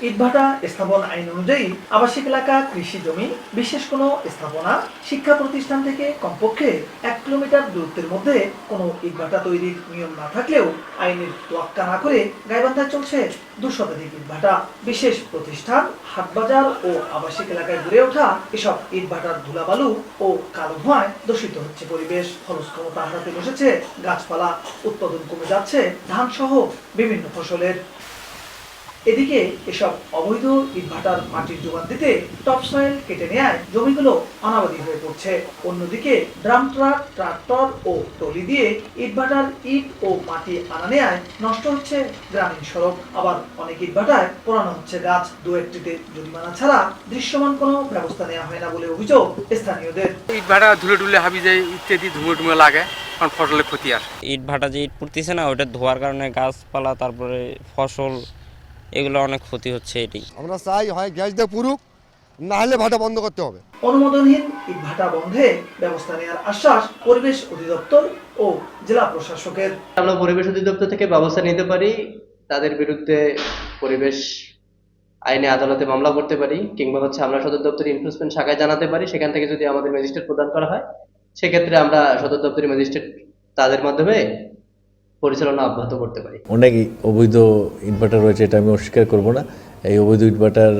ইটভাটা স্থাপন আইন অনুযায়ী আবাসিক এলাকা, কৃষি জমি, বিশেষ কোনো স্থাপনা, শিক্ষা প্রতিষ্ঠান থেকে কমপক্ষে 1 কিলোমিটার দূরত্বের মধ্যে কোনো ইটভাটা তৈরির নিয়ম না থাকলেও আইনের তোয়াক্কা না করে গাইবান্ধায় চলছে 2 শতাধিক ইটভাটা। বিশেষ প্রতিষ্ঠান, হাটবাজার ও আবাসিক এলাকায় গড়ে ওঠা এসব ইটভাটার ধুলাবালু ও কালো ধোঁয়ায় দূষিত হচ্ছে পরিবেশ। খরচ ক্ষমতা হারাতে বসেছে গাছপালা, উৎপাদন কমে যাচ্ছে ধান সহ বিভিন্ন ফসলের। এদিকে এসব অবৈধ ইটভাটার মাটির যোগান দিতে টপসয়েল কেটে নেয় জমিগুলো অনাবাদি হয়ে পড়ছে। অন্যদিকে ড্রাম ট্রাক, ট্রাক্টর ও টলি দিয়ে ইটভাটার ইট ও মাটি আনা নেয় নষ্ট হচ্ছে গ্রামীণ সড়ক। আবার অনেক ইটভাটায় পোড়ানো হচ্ছে গাছ। 2-1টিতে জরিমানা ছাড়া দৃশ্যমান কোনো ব্যবস্থা নেওয়া হয় না বলে অভিযোগ স্থানীয়দের। ইটভাটা ধুলে টুলে হাবি যায়, ইত্যাদি ধুমে লাগে, কারণ ফসলের ক্ষতি আর ইটভাটা যে ইট পড়তেছে না, ওটা ধোয়ার কারণে গাছপালা, তারপরে ফসল, এগুলো অনেক ক্ষতি হচ্ছে। এটি আমরা চাই হয় গ্যাস দিয়ে পুরুক, না হলে ভাটা বন্ধ করতে হবে। অনুমোদনহীন ইটভাটা বন্ধে ব্যবস্থা নেওয়ার আশ্বাস পরিবেশ অধিদপ্তর ও জেলা প্রশাসকের। আমরা পরিবেশ অধিদপ্তর থেকে ব্যবস্থা নিতে পারি, তাদের বিরুদ্ধে পরিবেশ আইনে আদালতে মামলা করতে পারি, কিংবা আমরা সদর দপ্তর এনফোর্সমেন্ট শাখায় জানাতে পারি। সেখান থেকে যদি আমাদের ম্যাজিস্ট্রেট প্রদান করা হয়, সেক্ষেত্রে আমরা সদর দপ্তরের ম্যাজিস্ট্রেট তাদের মাধ্যমে পরিচালনা অব্যাহত করতে পারি। অনেক অবৈধ ইটভাটা রয়েছে, এটা আমি অস্বীকার করব না। এই অবৈধ ইটভাটার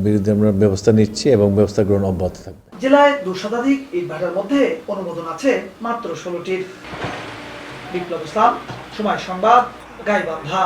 বিরুদ্ধে আমরা ব্যবস্থা নিচ্ছি এবং ব্যবস্থা গ্রহণ অব্যাহত থাকবে। জেলায় 2 শতাধিক ইটভাটার মধ্যে অনুমোদন আছে মাত্র 16টির। বিপ্লব ইসলাম, সময় সংবাদ, গাইবান্ধা।